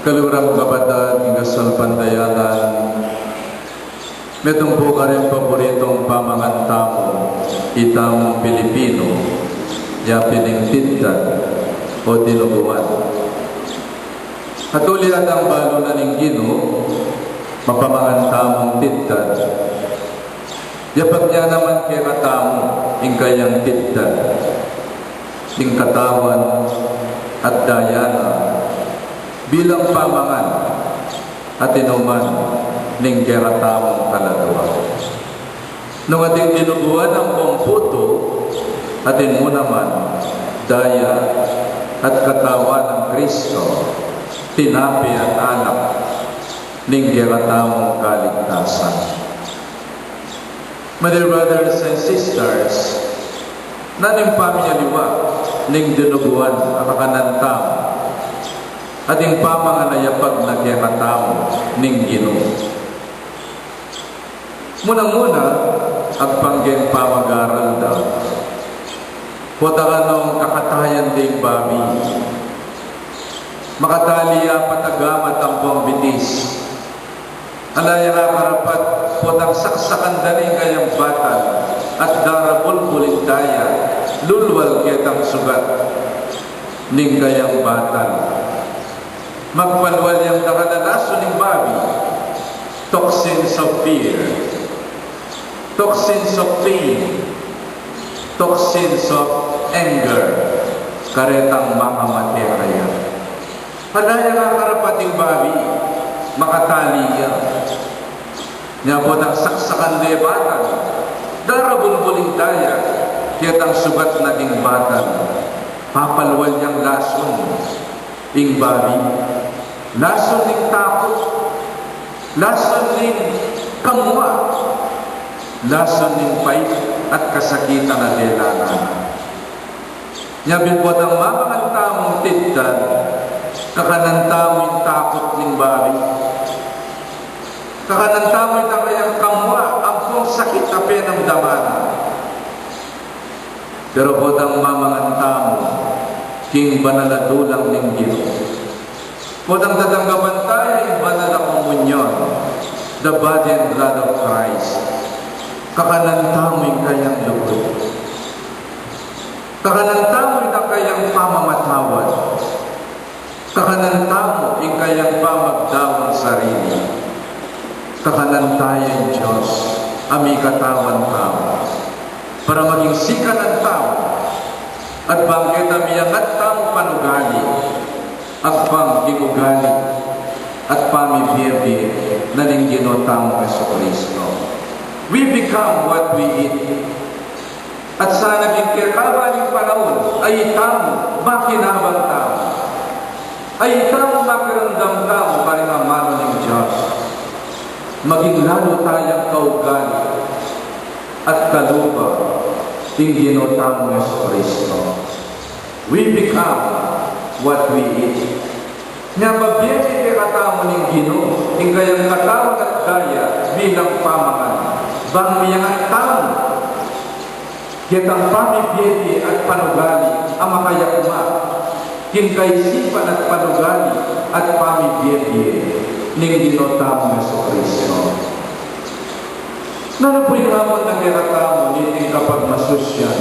Kalurang kabataan, ingasal pandayanan, metong po ka rin paboritong pamangan tamo, itang Pilipino, ya piningtindan o tinuguan. Hatulian ang balo na ninggino, mapamangan tamong tindan. Yapat niya naman kaya katamo, ingkayang tindan, ing katawan at dayana, bilang pamangan at inuman ning keratawang kaladwa. Nung ating tinuguan ang pamputo, atin mo naman daya at katawan ng Kristo, tinapi at anak ning keratawang kaligtasan. My dear brothers and sisters, naning pamilyaliwa ning dinuguan ang makanantam ating pamanganayapag na kiyakatao ning Ginoo. Munang-muna, agpanggeng pamag-aral daw. Huwag kakatayan ding babi. Makataliya patagamat ang pambitis. Alaya karapat, putang saksakan daling kayang batal at darabol bulindaya, lulwal kitang sugat ning kayang batal. Magpalwal yung nakadalaso ng babi, toxins of fear, toxins of pain, toxins of anger, karetang makamaterya. Padaya nga karapating babi, makatali yan. Nga po ng saksakan lebatan, darabulbuling daya, kitang sugat na ding batan, papalwal yung lason, ing babi, lason ning takot, lason ning kamwa, lason ning pait at kasakitan na delanan. Nyabit po ang mamangang tamong tindan, kakanantamong takot ning babi, kakanantamong takayang kamwa, ang pong sakit na penang damana. Pero po ang mamangang tamong king banaladulang ning Ginoo. Podang tatanggapan tayo yung banal na komunyon, the body and blood of Christ. Kakanantamoy kayang lugod. Kakanantamoy na kayang pamamatawad. Kakanantamoy yung kayang pamagdawang sarili. Kakanantayan Diyos, ami katawan tao, para maging sikan ng tao, at bangkit ang miyangat tang panugali, agpang ginugali, at pamibiyerdi na ning ginotang Jesucristo. We become what we eat. At sa naging kirkaba ng panahon, ay itang makinabang tao. Ay itang makiramdam tao para nga mano ng Diyos. Maging lalo tayong kaugali at kalupa ing ginotang Jesucristo. We become what we eat. Nga mabiyete kay katamo ng Ginoo, ing kayang katawag at daya bilang pamangan. Bang miyang tao, kitang pamibiyete at panugali ang makayakma, king kaisipan at panugali at pamibiyete ng ginotang Jesucristo. Nano po yung hamon na kiratamo niting kapag masusyan,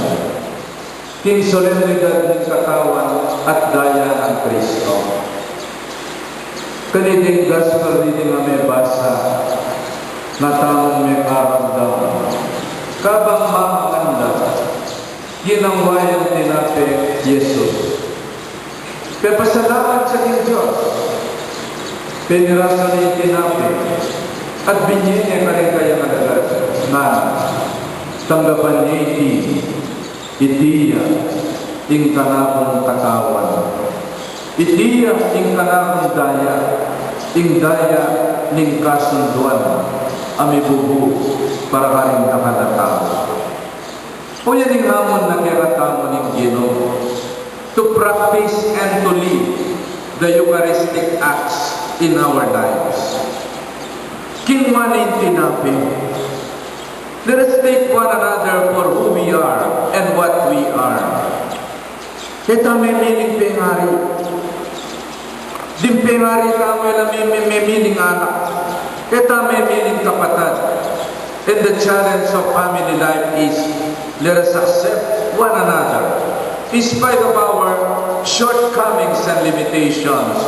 king solemnidad ng katawan at daya ng Kristo. Kaniting gospel reading na may basa, na tamong may karamdam, kabang mamanganda, ginangwayan tinape Yesus. Kaya pasalamat sa king Diyos, pinirasan niya tinape, at binyin niya ka rin kayang agad na tanggapan niya itiya ing kanakong katawan. Itiya ing kanakong daya, ing daya ning kasunduan, ami bubu para karing nakanatao. O yan ing hamon na kiratamo ning Ginoo, to practice and to live the Eucharistic acts in our lives. King manin tinapi. Let us take one another for who we are and what we are. Kita may meaning pengari. Dimpengari tamo ila mimiling anak. Kita mimiling kapatid. And the challenge of family life is, let us accept one another. In spite of our shortcomings and limitations,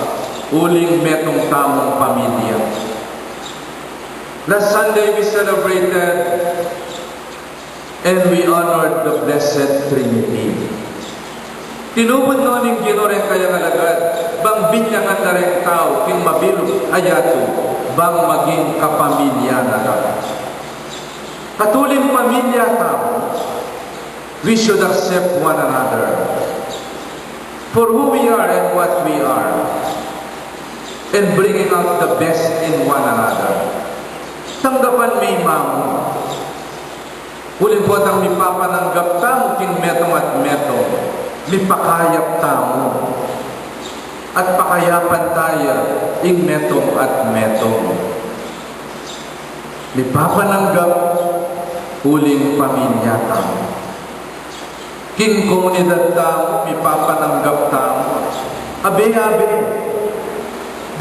uling metong tamong pamilya. Last Sunday we celebrated and we honored the Blessed Trinity. Tinubod noon yung ginoreng kaya alagad, bang binyangan na rin tao, kin mabilog ayato, bang maging kapamilya na lang. Patuling pamilya tao, we should accept one another for who we are and what we are, and bringing out the best in one another. Tanggapan may mamo. Uling po ang mipapananggap tamo kin metong at metong, mipakayap tamo, at pakayapan tayo ing metong at metong. Mipapananggap uling pamilya tamo. King komunidad tamo, mipapananggap tamo. Abe-abe.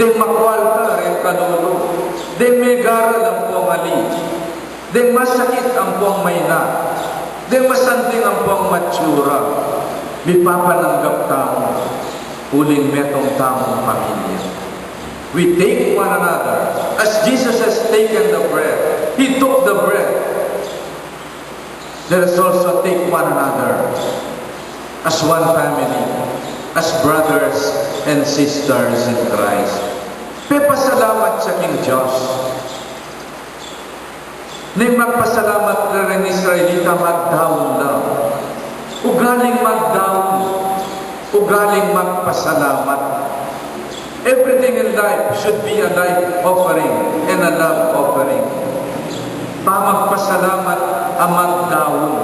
Deng makwal ka rin kanulo. Deng may garal ang puang ali. Deng masakit ang puang mayna. Deng masanting ang puang matsura. Mipapananggap tamo. Uling metong tamong pamilya. We take one another. As Jesus has taken the bread, He took the bread. Let us also take one another as one family, as brothers and sisters in Christ. Pepasalamat sa King Diyos. Nang magpasalamat na rin Israelita magdawon lang. Ugaling magdawon. Ugaling magpasalamat. Everything in life should be a life offering and a love offering. Pamagpasalamat ang magdawon.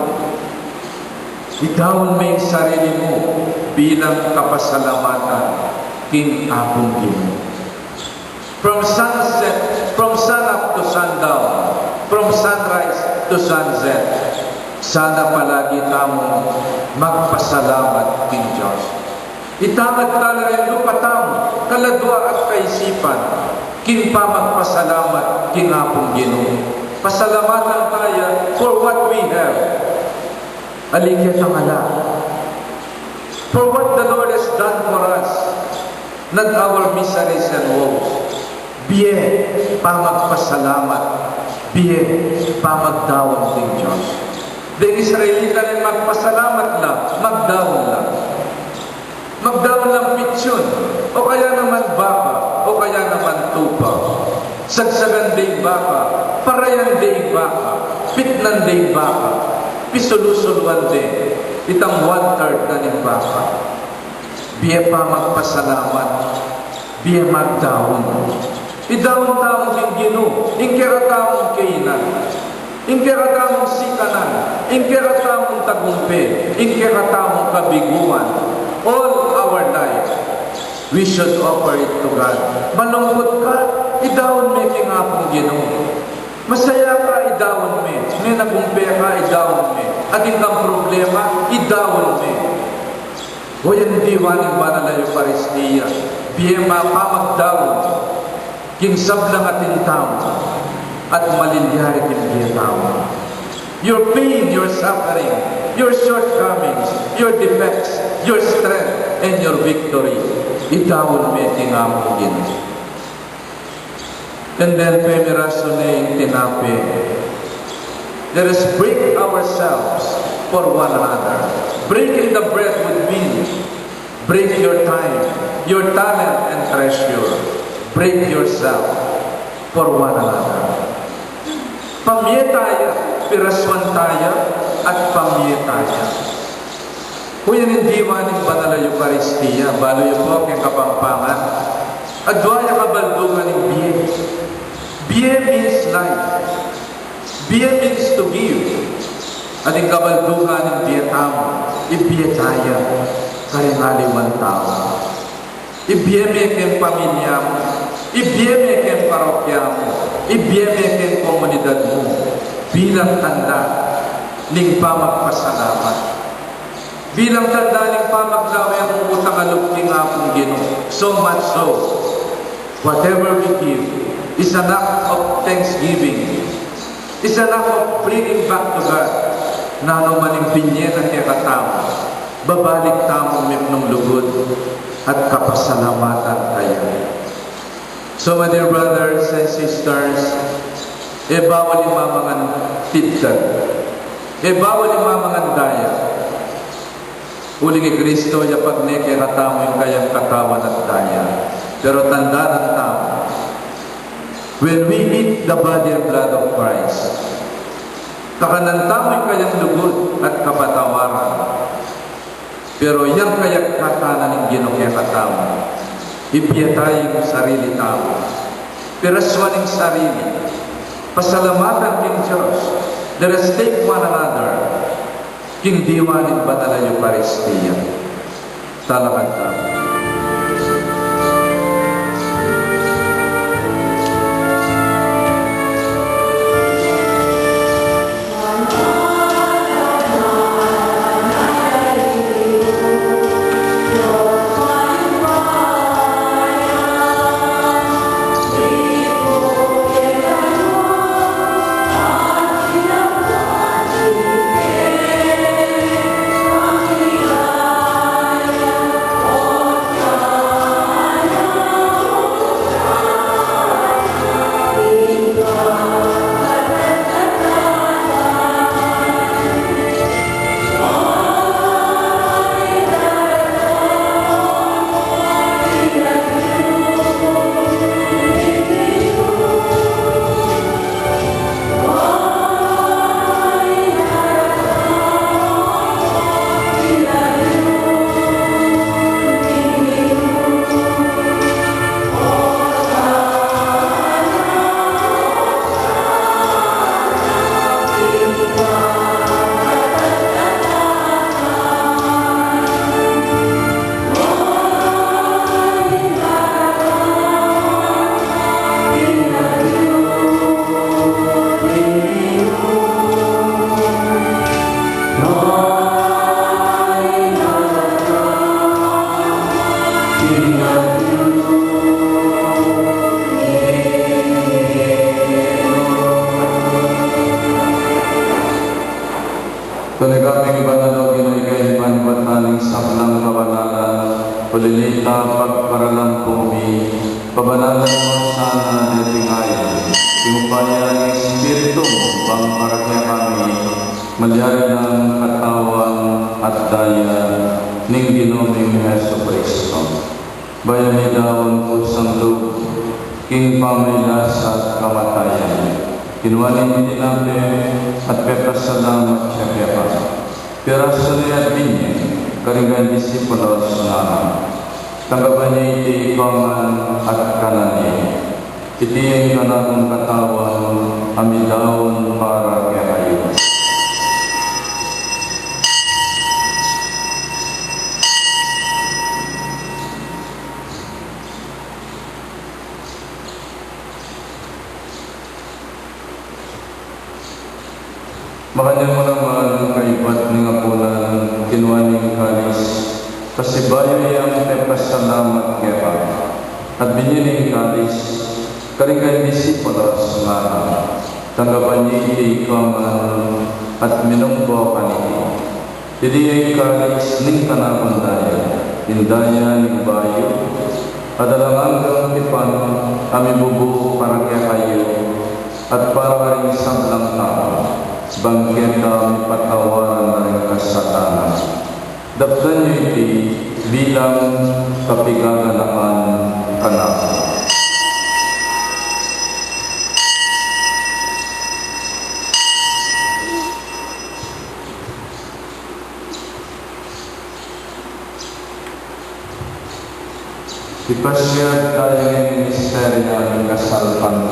Idawon mo yung sarili mo bilang kapasalamatan king Abong Ginoo. From sunset, from sunup to sundown, from sunrise to sunset, sana palagi tamong magpasalamat king Diyos. Itamad tala rin lupatamo, kaladwa at kaisipan, king pamagpasalamat king Abong Ginoo. Pasalamatan tayo for what we have. Aligya tangala. For what the Lord has done for us, not our miseries and woes. Biye pamagpasalamat. Biye pamagdawon ng Diyos. Deng Israelita rin magpasalamat lang, magdawon lang. Magdawon lang pitsyon, o kaya naman baka, o kaya naman tupa. Sagsagan day baka, parayan day baka, pitnan day baka, pisulusuluan day, itang 1/3 na ng baka. Biya pa magpasalamat, biya magdawon. Idawon tamong yung Ginoo, ingkira tamong kainan, ingkira tamong sikanan, ingkira tamong tagumpe, ingkira tamong kabiguan. All our life, we should offer it to God. Malungkot ka, idawon mo king Abong Ginoo. Masaya ka, idawon mo. May nagumpe ka, idawon mo. At kang problema, idawon mo. O yan diwaning banal na Eucharistia. Biyema pamagdawon. King sablang ating tao. At malilyari king tao. Your pain, your suffering, your shortcomings, your defects, your strength, and your victory. Idawon mo king Abong Ginoo. And then, pemirasone tinapi. Let us break ourselves for one another. Breaking the bread would mean break your time, your talent and treasure. Break yourself for one another. Pamye tayo, piraswan tayo, at pamye tayo. Kung yan yung diwaning banal na Eucharistia, balo yung po ang kapampangan, at duwaya kabaldungan ng biye. Biye means life. Biye means to give. At yung kabaldungan ng biye tamo, ibiye tayo, karingaliwan tao. Ibiye me ken pamilya mo, ibiye me ken parokya mo, ibiye me ken komunidad mo, bilang tanda ng pamagpasalamat. Bilang tandaling pamagdaw ang umutang alupking akong Ginoo. So much so, whatever we give is an act of thanksgiving. Is an act of bringing back to God na maning pinyeta kaya katao. Babalik tamong mipnong lugod at kapasalamatan tayo. So my dear brothers and sisters, bawal yung mamangan tiddan, bawal yung mamangan daya. Uli ni Kristo, yapag ne kaya katamo yung kayang katawan at daya. Pero tanda ng tao, when we eat the body and blood of Christ, kakanantamo yung kayang lugod at kapatawaran. Pero yung kayang katanan ng Ginoo kaya katamo, ipiyatay yung sarili tao. Piraswan yung sarili. Pasalamatan king Diyos. Let us take one another. King diwanin ba na Eucharistia? Talakad tayo. Tuligaming banalo Ginoy kay Bataling sablang kabanalan, ulilita pagparalang pumi, pabanalan mo sana detingayan, imupaya ng Espiritu bang parakya kami, malyari ng katawan at daya ning Ginoong Heso Kristo. Bayani daon po sang loob, king pamilas at kamatayan. Kinuhanin din namin at pepasalamat siya kaya pa. Pero sa liat niya, karingan disipulos na tanggapan niya iti ipangan at kanani. Iti yung kanakong katawan, amidawon para kaya kayo. Makanya mo naman kaibat ng apunan, kinuha ng kalis, pasibayo yung pepasalamat kaya pa. At binili ng kalis, karikay disipulos nga, tanggapan niya ikaman at minungbo kaniti. Hindi yung kalis ng kanakundaya, indaya ng bayo, at alangang tipan, kami bubuo para kaya kayo, at para rin sablang tao. Bangkit kami patawaran na rin kasatanan. Daptan niyo iti bilang kapigaganakan anak. Ipasyad tayo ng ministeryo ng kasalpan